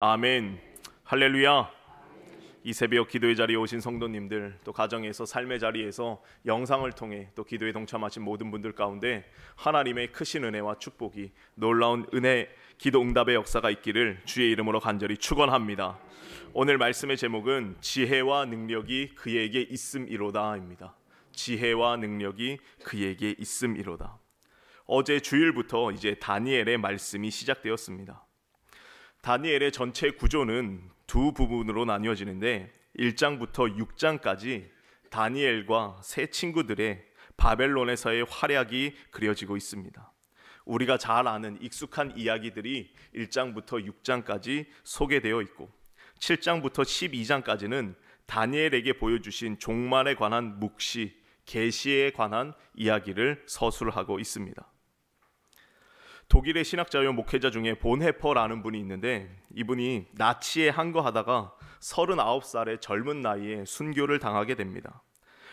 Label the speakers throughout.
Speaker 1: 아멘. 할렐루야. 이 새벽 기도의 자리에 오신 성도님들, 또 가정에서 삶의 자리에서 영상을 통해 또 기도에 동참하신 모든 분들 가운데 하나님의 크신 은혜와 축복이, 놀라운 은혜, 기도 응답의 역사가 있기를 주의 이름으로 간절히 축원합니다. 오늘 말씀의 제목은 지혜와 능력이 그에게 있음이로다입니다. 지혜와 능력이 그에게 있음이로다. 어제 주일부터 이제 다니엘의 말씀이 시작되었습니다. 다니엘의 전체 구조는 두 부분으로 나뉘어지는데 1장부터 6장까지 다니엘과 세 친구들의 바벨론에서의 활약이 그려지고 있습니다. 우리가 잘 아는 익숙한 이야기들이 1장부터 6장까지 소개되어 있고 7장부터 12장까지는 다니엘에게 보여주신 종말에 관한 묵시, 계시에 관한 이야기를 서술하고 있습니다. 독일의 신학자요 목회자 중에 본헤퍼라는 분이 있는데, 이분이 나치에 항거하다가 39살의 젊은 나이에 순교를 당하게 됩니다.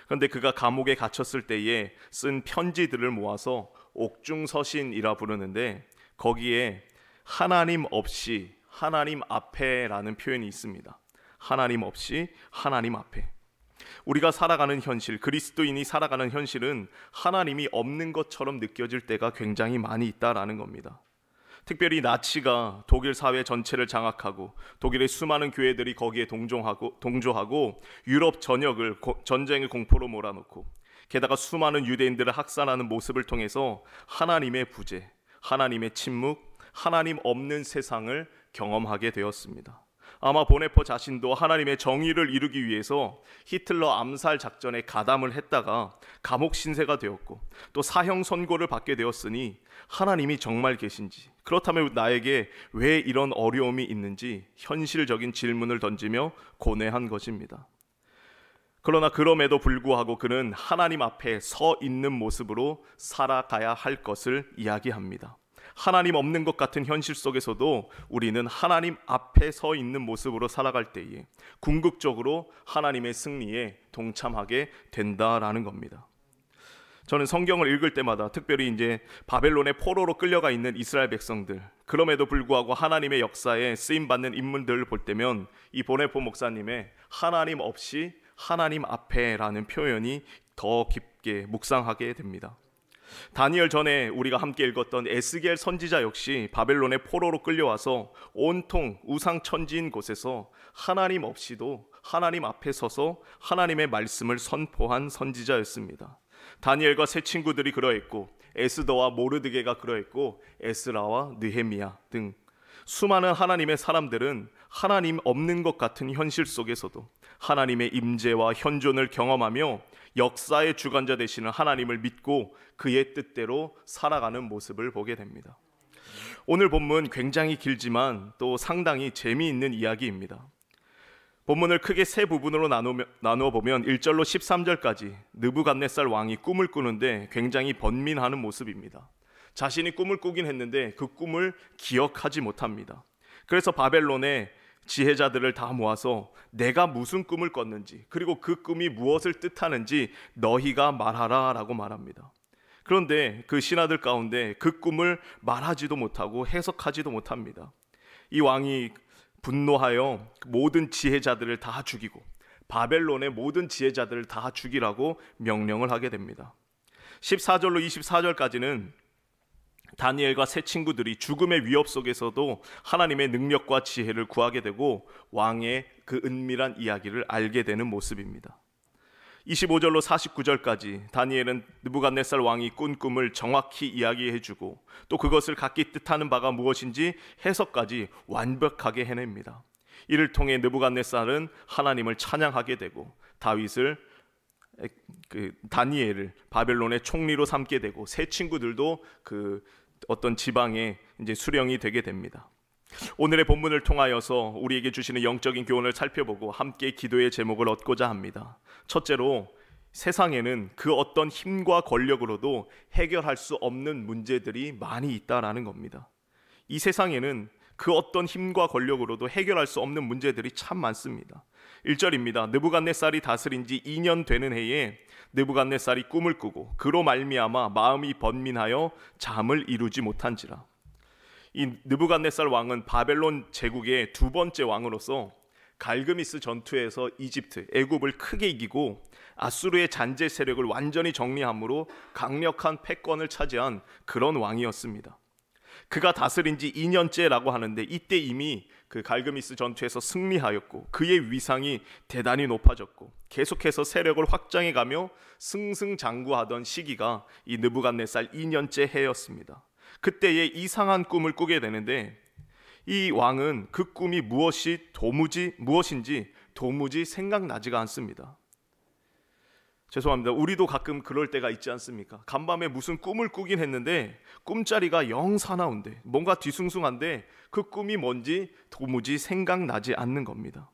Speaker 1: 그런데 그가 감옥에 갇혔을 때에 쓴 편지들을 모아서 옥중서신이라 부르는데, 거기에 하나님 없이 하나님 앞에라는 표현이 있습니다. 하나님 없이 하나님 앞에. 우리가 살아가는 현실, 그리스도인이 살아가는 현실은 하나님이 없는 것처럼 느껴질 때가 굉장히 많이 있다라는 겁니다. 특별히 나치가 독일 사회 전체를 장악하고 독일의 수많은 교회들이 거기에 동조하고 유럽 전역을 전쟁의 공포로 몰아넣고, 게다가 수많은 유대인들을 학살하는 모습을 통해서 하나님의 부재, 하나님의 침묵, 하나님 없는 세상을 경험하게 되었습니다. 아마 보네퍼 자신도 하나님의 정의를 이루기 위해서 히틀러 암살 작전에 가담을 했다가 감옥 신세가 되었고, 또 사형 선고를 받게 되었으니 하나님이 정말 계신지, 그렇다면 나에게 왜 이런 어려움이 있는지 현실적인 질문을 던지며 고뇌한 것입니다. 그러나 그럼에도 불구하고 그는 하나님 앞에 서 있는 모습으로 살아가야 할 것을 이야기합니다. 하나님 없는 것 같은 현실 속에서도 우리는 하나님 앞에 서 있는 모습으로 살아갈 때에 궁극적으로 하나님의 승리에 동참하게 된다라는 겁니다. 저는 성경을 읽을 때마다, 특별히 이제 바벨론의 포로로 끌려가 있는 이스라엘 백성들, 그럼에도 불구하고 하나님의 역사에 쓰임받는 인물들을 볼 때면 이 보네포 목사님의 하나님 없이 하나님 앞에라는 표현이 더 깊게 묵상하게 됩니다. 다니엘 전에 우리가 함께 읽었던 에스겔 선지자 역시 바벨론의 포로로 끌려와서 온통 우상천지인 곳에서 하나님 없이도 하나님 앞에 서서 하나님의 말씀을 선포한 선지자였습니다. 다니엘과 세 친구들이 그러했고, 에스더와 모르드게가 그러했고, 에스라와 느헤미야 등 수많은 하나님의 사람들은 하나님 없는 것 같은 현실 속에서도 하나님의 임재와 현존을 경험하며 역사의 주관자 되시는 하나님을 믿고 그의 뜻대로 살아가는 모습을 보게 됩니다. 오늘 본문 굉장히 길지만 또 상당히 재미있는 이야기입니다. 본문을 크게 세 부분으로 나누어 보면 1절로 13절까지 느부갓네살 왕이 꿈을 꾸는데 굉장히 번민하는 모습입니다. 자신이 꿈을 꾸긴 했는데 그 꿈을 기억하지 못합니다. 그래서 바벨론의 지혜자들을 다 모아서 내가 무슨 꿈을 꿨는지, 그리고 그 꿈이 무엇을 뜻하는지 너희가 말하라 라고 말합니다. 그런데 그 신하들 가운데 그 꿈을 말하지도 못하고 해석하지도 못합니다. 이 왕이 분노하여 모든 지혜자들을 다 죽이고 바벨론의 모든 지혜자들을 다 죽이라고 명령을 하게 됩니다. 14절로 24절까지는 다니엘과 세 친구들이 죽음의 위협 속에서도 하나님의 능력과 지혜를 구하게 되고 왕의 그 은밀한 이야기를 알게 되는 모습입니다. 25절로 49절까지 다니엘은 느부갓네살 왕이 꾼 꿈을 정확히 이야기해주고 또 그것을 각기 뜻하는 바가 무엇인지 해석까지 완벽하게 해냅니다. 이를 통해 느부갓네살은 하나님을 찬양하게 되고 다니엘을 바벨론의 총리로 삼게 되고 세 친구들도 그 어떤 지방에 이제 수령이 되게 됩니다. 오늘의 본문을 통하여서 우리에게 주시는 영적인 교훈을 살펴보고 함께 기도의 제목을 얻고자 합니다. 첫째로, 세상에는 그 어떤 힘과 권력으로도 해결할 수 없는 문제들이 많이 있다라는 겁니다. 이 세상에는 그 어떤 힘과 권력으로도 해결할 수 없는 문제들이 참 많습니다. 1절입니다. 느부갓네살이 다스린 지 2년 되는 해에 느부갓네살이 꿈을 꾸고 그로 말미암아 마음이 번민하여 잠을 이루지 못한지라. 이 느부갓네살 왕은 바벨론 제국의 두 번째 왕으로서 갈그미스 전투에서 이집트, 애굽을 크게 이기고 아수르의 잔재 세력을 완전히 정리함으로 강력한 패권을 차지한 그런 왕이었습니다. 그가 다스린 지 2년째라고 하는데 이때 이미 그 갈그미스 전투에서 승리하였고 그의 위상이 대단히 높아졌고 계속해서 세력을 확장해가며 승승장구하던 시기가 이 느부갓네살 2년째 해였습니다. 그때에 이상한 꿈을 꾸게 되는데 이 왕은 그 꿈이 무엇인지 도무지 생각나지가 않습니다. 죄송합니다. 우리도 가끔 그럴 때가 있지 않습니까? 간밤에 무슨 꿈을 꾸긴 했는데 꿈자리가 영 사나운데 뭔가 뒤숭숭한데 그 꿈이 뭔지 도무지 생각나지 않는 겁니다.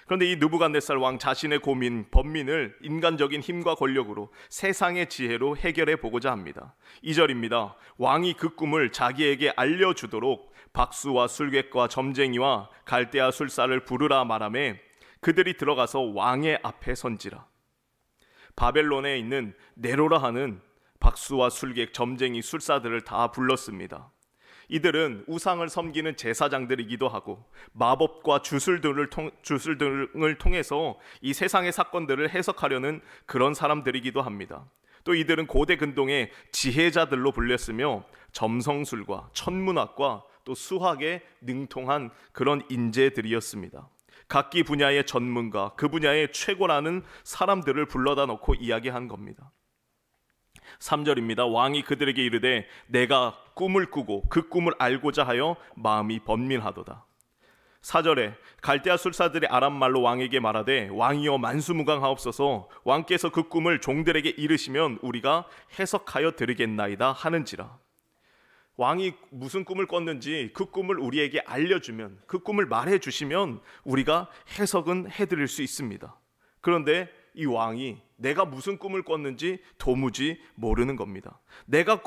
Speaker 1: 그런데 이 느부갓네살 왕 자신의 고민, 번민을 인간적인 힘과 권력으로 세상의 지혜로 해결해 보고자 합니다. 2절입니다. 왕이 그 꿈을 자기에게 알려주도록 박수와 술객과 점쟁이와 갈대아 술사를 부르라 말하매 그들이 들어가서 왕의 앞에 선지라. 바벨론에 있는 네로라 하는 박수와 술객, 점쟁이, 술사들을 다 불렀습니다. 이들은 우상을 섬기는 제사장들이기도 하고 마법과 주술 등을 통해서 이 세상의 사건들을 해석하려는 그런 사람들이기도 합니다. 또 이들은 고대 근동의 지혜자들로 불렸으며 점성술과 천문학과 또 수학에 능통한 그런 인재들이었습니다. 각기 분야의 전문가, 그 분야의 최고라는 사람들을 불러다 놓고 이야기한 겁니다. 3절입니다. 왕이 그들에게 이르되 내가 꿈을 꾸고 그 꿈을 알고자 하여 마음이 번민하도다. 4절에 갈대아 술사들이 아람말로 왕에게 말하되 왕이여 만수무강하옵소서 왕께서 그 꿈을 종들에게 이르시면 우리가 해석하여 드리겠나이다 하는지라. 왕이 무슨 꿈을 꿨는지 그 꿈을 우리에게 알려주면, 그 꿈을 말해주시면 우리가 해석은 해드릴 수 있습니다. 그런데 이 왕이 내가 무슨 꿈을 꿨는지 도무지 모르는 겁니다. 내가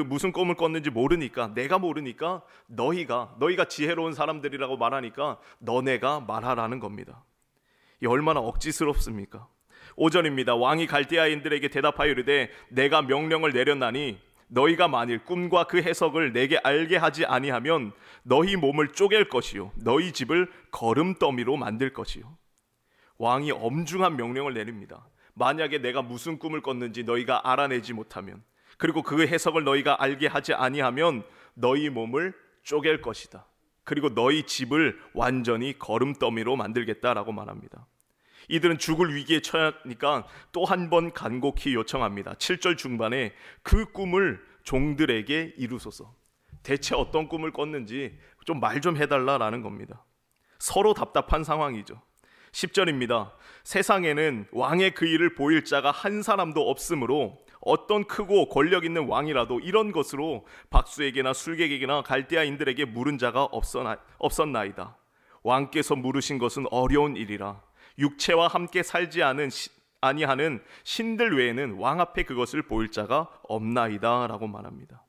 Speaker 1: 무슨 꿈을 꿨는지 모르니까, 내가 모르니까 너희가 지혜로운 사람들이라고 말하니까 너네가 말하라는 겁니다. 이 얼마나 억지스럽습니까? 5절입니다. 왕이 갈대아인들에게 대답하여 이르되 내가 명령을 내렸나니 너희가 만일 꿈과 그 해석을 내게 알게 하지 아니하면 너희 몸을 쪼갤 것이요 너희 집을 거름더미로 만들 것이요. 왕이 엄중한 명령을 내립니다. 만약에 내가 무슨 꿈을 꿨는지 너희가 알아내지 못하면, 그리고 그 해석을 너희가 알게 하지 아니하면 너희 몸을 쪼갤 것이다. 그리고 너희 집을 완전히 거름더미로 만들겠다라고 말합니다. 이들은 죽을 위기에 처하니까 또 한 번 간곡히 요청합니다. 7절 중반에 그 꿈을 종들에게 이루소서. 대체 어떤 꿈을 꿨는지 좀 말 좀 해달라라는 겁니다. 서로 답답한 상황이죠. 10절입니다. 세상에는 왕의 그 일을 보일 자가 한 사람도 없으므로 어떤 크고 권력 있는 왕이라도 이런 것으로 박수에게나 술객에게나 갈대아인들에게 물은 자가 없었나이다. 왕께서 물으신 것은 어려운 일이라 육체와 함께 살지 아니하는 신들 외에는 왕 앞에 그것을 보일 자가 없나이다 라고 말합니다.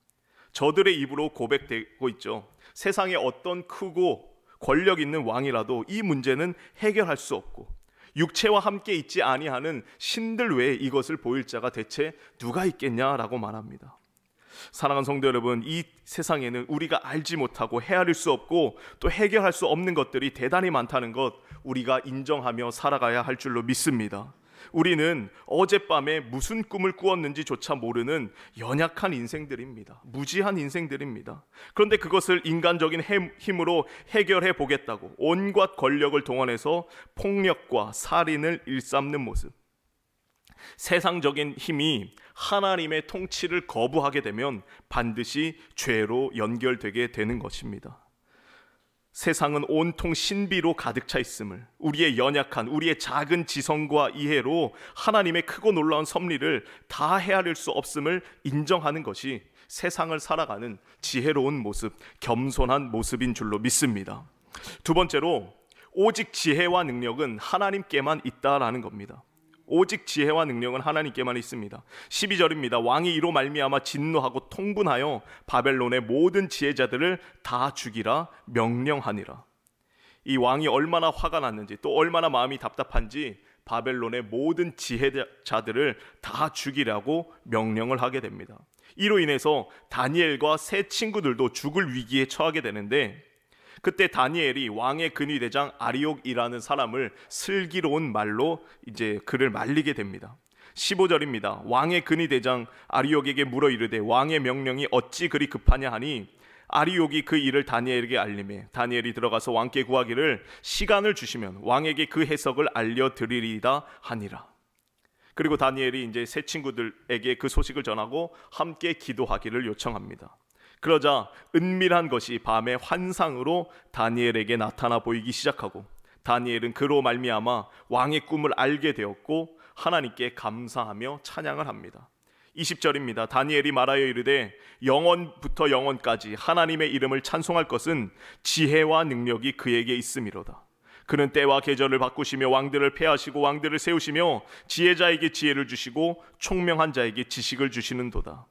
Speaker 1: 저들의 입으로 고백되고 있죠. 세상에 어떤 크고 권력 있는 왕이라도 이 문제는 해결할 수 없고 육체와 함께 있지 아니하는 신들 외에 이것을 보일 자가 대체 누가 있겠냐라고 말합니다. 사랑하는 성도 여러분, 이 세상에는 우리가 알지 못하고 헤아릴 수 없고 또 해결할 수 없는 것들이 대단히 많다는 것 우리가 인정하며 살아가야 할 줄로 믿습니다. 우리는 어젯밤에 무슨 꿈을 꾸었는지조차 모르는 연약한 인생들입니다. 무지한 인생들입니다. 그런데 그것을 인간적인 힘으로 해결해 보겠다고 온갖 권력을 동원해서 폭력과 살인을 일삼는 모습, 세상적인 힘이 하나님의 통치를 거부하게 되면 반드시 죄로 연결되게 되는 것입니다. 세상은 온통 신비로 가득 차 있음을, 우리의 연약한, 우리의 작은 지성과 이해로 하나님의 크고 놀라운 섭리를 다 헤아릴 수 없음을 인정하는 것이 세상을 살아가는 지혜로운 모습, 겸손한 모습인 줄로 믿습니다. 두 번째로, 오직 지혜와 능력은 하나님께만 있다라는 겁니다. 오직 지혜와 능력은 하나님께만 있습니다. 12절입니다. 왕이 이로 말미암아 진노하고 통분하여 바벨론의 모든 지혜자들을 다 죽이라 명령하니라. 이 왕이 얼마나 화가 났는지 또 얼마나 마음이 답답한지 바벨론의 모든 지혜자들을 다 죽이라고 명령을 하게 됩니다. 이로 인해서 다니엘과 세 친구들도 죽을 위기에 처하게 되는데, 그때 다니엘이 왕의 근위대장 아리옥이라는 사람을 슬기로운 말로 이제 그를 말리게 됩니다. 15절입니다. 왕의 근위대장 아리옥에게 물어 이르되 왕의 명령이 어찌 그리 급하냐 하니 아리옥이 그 일을 다니엘에게 알림해 다니엘이 들어가서 왕께 구하기를 시간을 주시면 왕에게 그 해석을 알려드리리다 하니라. 그리고 다니엘이 이제 세 친구들에게 그 소식을 전하고 함께 기도하기를 요청합니다. 그러자 은밀한 것이 밤의 환상으로 다니엘에게 나타나 보이기 시작하고, 다니엘은 그로 말미암아 왕의 꿈을 알게 되었고 하나님께 감사하며 찬양을 합니다. 20절입니다. 다니엘이 말하여 이르되 영원부터 영원까지 하나님의 이름을 찬송할 것은 지혜와 능력이 그에게 있음이로다. 그는 때와 계절을 바꾸시며 왕들을 폐하시고 왕들을 세우시며 지혜자에게 지혜를 주시고 총명한 자에게 지식을 주시는도다.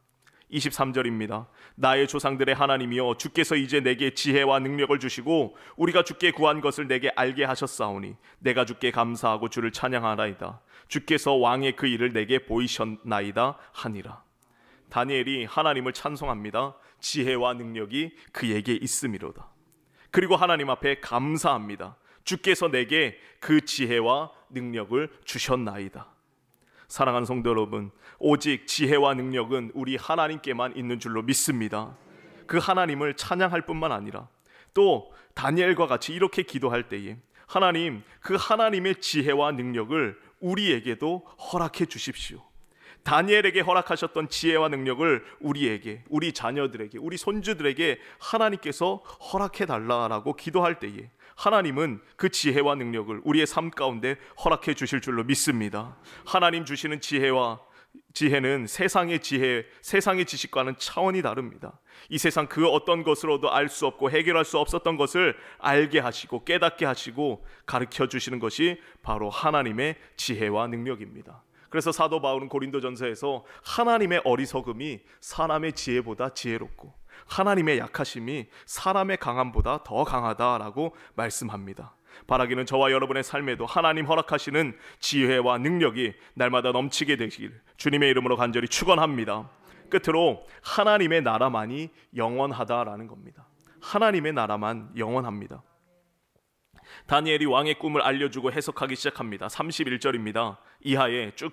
Speaker 1: 23절입니다. 나의 조상들의 하나님이여 주께서 이제 내게 지혜와 능력을 주시고 우리가 주께 구한 것을 내게 알게 하셨사오니 내가 주께 감사하고 주를 찬양하나이다. 주께서 왕의 그 일을 내게 보이셨나이다 하니라. 다니엘이 하나님을 찬송합니다. 지혜와 능력이 그에게 있음이로다. 그리고 하나님 앞에 감사합니다. 주께서 내게 그 지혜와 능력을 주셨나이다. 사랑하는 성도 여러분, 오직 지혜와 능력은 우리 하나님께만 있는 줄로 믿습니다. 그 하나님을 찬양할 뿐만 아니라 또 다니엘과 같이 이렇게 기도할 때에 하나님, 그 하나님의 지혜와 능력을 우리에게도 허락해 주십시오. 다니엘에게 허락하셨던 지혜와 능력을 우리에게, 우리 자녀들에게, 우리 손주들에게 하나님께서 허락해 달라라고 기도할 때에 하나님은 그 지혜와 능력을 우리의 삶 가운데 허락해 주실 줄로 믿습니다. 하나님 주시는 지혜는 세상의 지혜, 세상의 지식과는 차원이 다릅니다. 이 세상 그 어떤 것으로도 알 수 없고 해결할 수 없었던 것을 알게 하시고 깨닫게 하시고 가르쳐 주시는 것이 바로 하나님의 지혜와 능력입니다. 그래서 사도 바울은 고린도전서에서 하나님의 어리석음이 사람의 지혜보다 지혜롭고 하나님의 약하심이 사람의 강함보다 더 강하다라고 말씀합니다. 바라기는 저와 여러분의 삶에도 하나님 허락하시는 지혜와 능력이 날마다 넘치게 되시길 주님의 이름으로 간절히 축원합니다. 끝으로 하나님의 나라만이 영원하다라는 겁니다. 하나님의 나라만 영원합니다. 다니엘이 왕의 꿈을 알려주고 해석하기 시작합니다. 31절입니다. 이하에 쭉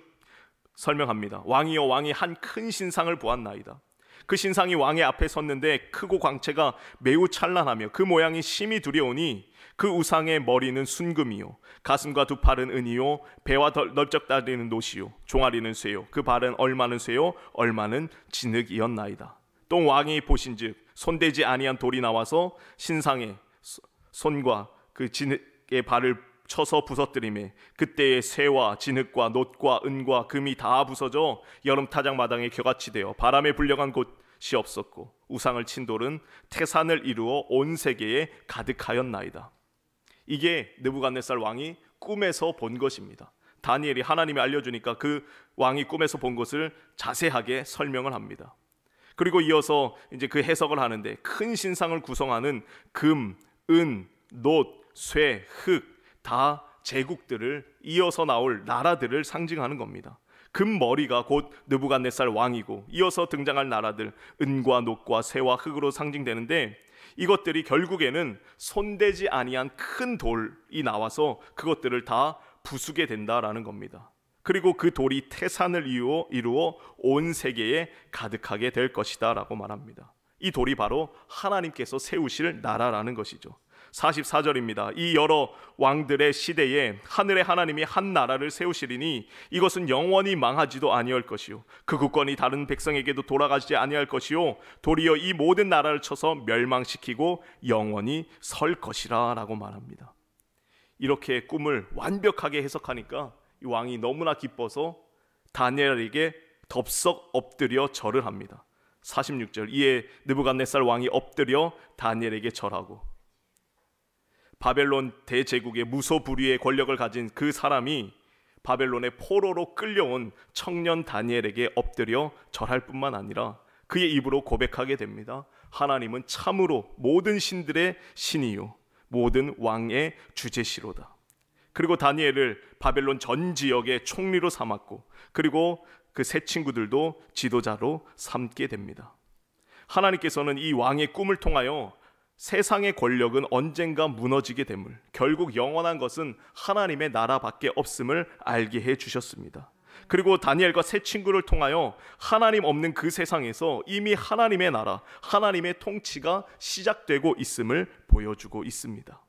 Speaker 1: 설명합니다. 왕이여 왕이 한 큰 신상을 보았나이다. 그 신상이 왕의 앞에 섰는데 크고 광채가 매우 찬란하며 그 모양이 심히 두려우니 그 우상의 머리는 순금이요 가슴과 두 팔은 은이요 배와 넓적다리는 노시요 종아리는 쇠요 그 발은 얼마는 쇠요 얼마는 진흙이었나이다. 또 왕이 보신즉 손대지 아니한 돌이 나와서 신상의 손과 그 진흙의 발을 쳐서 부서뜨리매 그때의 쇠와 진흙과 놋과 은과 금이 다 부서져 여름 타작 마당에 겨같이 되어 바람에 불려간 곳이 없었고 우상을 친 돌은 태산을 이루어 온 세계에 가득하였나이다. 이게 느부갓네살 왕이 꿈에서 본 것입니다. 다니엘이 하나님이 알려주니까 그 왕이 꿈에서 본 것을 자세하게 설명을 합니다. 그리고 이어서 이제 그 해석을 하는데 큰 신상을 구성하는 금, 은, 놋, 쇠, 흙 다 제국들을 이어서 나올 나라들을 상징하는 겁니다. 금머리가 곧 느부갓네살 왕이고 이어서 등장할 나라들 은과 놋과 쇠와 흙으로 상징되는데 이것들이 결국에는 손대지 아니한 큰 돌이 나와서 그것들을 다 부수게 된다라는 겁니다. 그리고 그 돌이 태산을 이루어 온 세계에 가득하게 될 것이다 라고 말합니다. 이 돌이 바로 하나님께서 세우실 나라라는 것이죠. 44절입니다. 이 여러 왕들의 시대에 하늘의 하나님이 한 나라를 세우시리니 이것은 영원히 망하지도 아니할 것이요 그 국권이 다른 백성에게도 돌아가지 아니할 것이요 도리어 이 모든 나라를 쳐서 멸망시키고 영원히 설 것이라 라고 말합니다. 이렇게 꿈을 완벽하게 해석하니까 이 왕이 너무나 기뻐서 다니엘에게 덥석 엎드려 절을 합니다. 46절 이에 느부갓네살 왕이 엎드려 다니엘에게 절하고 바벨론 대제국의 무소불위의 권력을 가진 그 사람이 바벨론의 포로로 끌려온 청년 다니엘에게 엎드려 절할 뿐만 아니라 그의 입으로 고백하게 됩니다. 하나님은 참으로 모든 신들의 신이요 모든 왕의 주제시로다. 그리고 다니엘을 바벨론 전 지역의 총리로 삼았고 그리고 그 새 친구들도 지도자로 삼게 됩니다. 하나님께서는 이 왕의 꿈을 통하여 세상의 권력은 언젠가 무너지게 됨을, 결국 영원한 것은 하나님의 나라밖에 없음을 알게 해 주셨습니다. 그리고 다니엘과 새 친구를 통하여 하나님 없는 그 세상에서 이미 하나님의 나라, 하나님의 통치가 시작되고 있음을 보여주고 있습니다.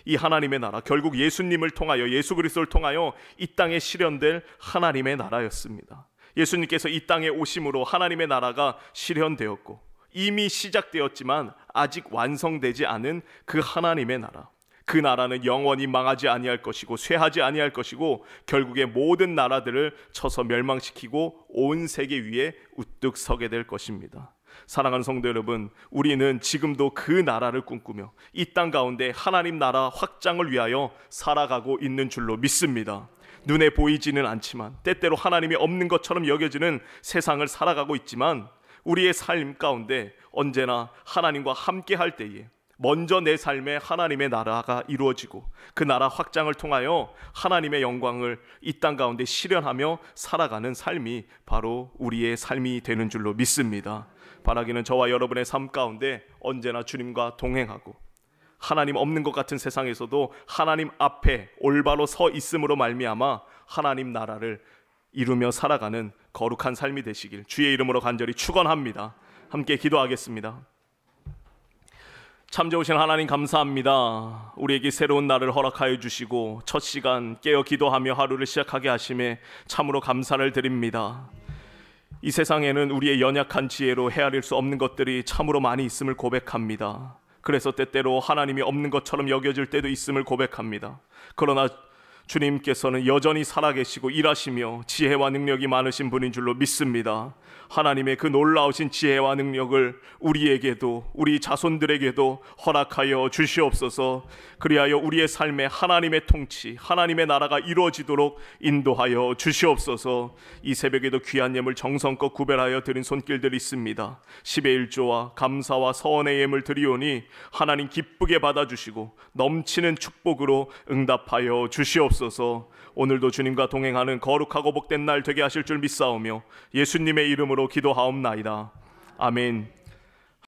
Speaker 1: 이 하나님의 나라, 결국 예수님을 통하여, 예수 그리스도를 통하여 이 땅에 실현될 하나님의 나라였습니다. 예수님께서 이 땅에 오심으로 하나님의 나라가 실현되었고 이미 시작되었지만 아직 완성되지 않은 그 하나님의 나라, 그 나라는 영원히 망하지 아니할 것이고 쇠하지 아니할 것이고 결국에 모든 나라들을 쳐서 멸망시키고 온 세계 위에 우뚝 서게 될 것입니다. 사랑하는 성도 여러분, 우리는 지금도 그 나라를 꿈꾸며 이 땅 가운데 하나님 나라 확장을 위하여 살아가고 있는 줄로 믿습니다. 눈에 보이지는 않지만, 때때로 하나님이 없는 것처럼 여겨지는 세상을 살아가고 있지만, 우리의 삶 가운데 언제나 하나님과 함께 할 때에 먼저 내 삶에 하나님의 나라가 이루어지고 그 나라 확장을 통하여 하나님의 영광을 이 땅 가운데 실현하며 살아가는 삶이 바로 우리의 삶이 되는 줄로 믿습니다. 바라기는 저와 여러분의 삶 가운데 언제나 주님과 동행하고 하나님 없는 것 같은 세상에서도 하나님 앞에 올바로 서 있음으로 말미암아 하나님 나라를 이루며 살아가는 거룩한 삶이 되시길 주의 이름으로 간절히 축원합니다. 함께 기도하겠습니다. 참 좋으신 하나님 감사합니다. 우리에게 새로운 날을 허락하여 주시고 첫 시간 깨어 기도하며 하루를 시작하게 하심에 참으로 감사를 드립니다. 이 세상에는 우리의 연약한 지혜로 헤아릴 수 없는 것들이 참으로 많이 있음을 고백합니다. 그래서 때때로 하나님이 없는 것처럼 여겨질 때도 있음을 고백합니다. 그러나 주님께서는 여전히 살아계시고 일하시며 지혜와 능력이 많으신 분인 줄로 믿습니다. 하나님의 그 놀라우신 지혜와 능력을 우리에게도, 우리 자손들에게도 허락하여 주시옵소서. 그리하여 우리의 삶에 하나님의 통치, 하나님의 나라가 이루어지도록 인도하여 주시옵소서. 이 새벽에도 귀한 예물 정성껏 구별하여 드린 손길들이 있습니다. 10의 1조와 감사와 서원의 예물 드리오니 하나님 기쁘게 받아주시고 넘치는 축복으로 응답하여 주시옵소서. 오늘도 주님과 동행하는 거룩하고 복된 날 되게 하실 줄 믿사오며 예수님의 이름으로 기도하옵나이다. 아멘.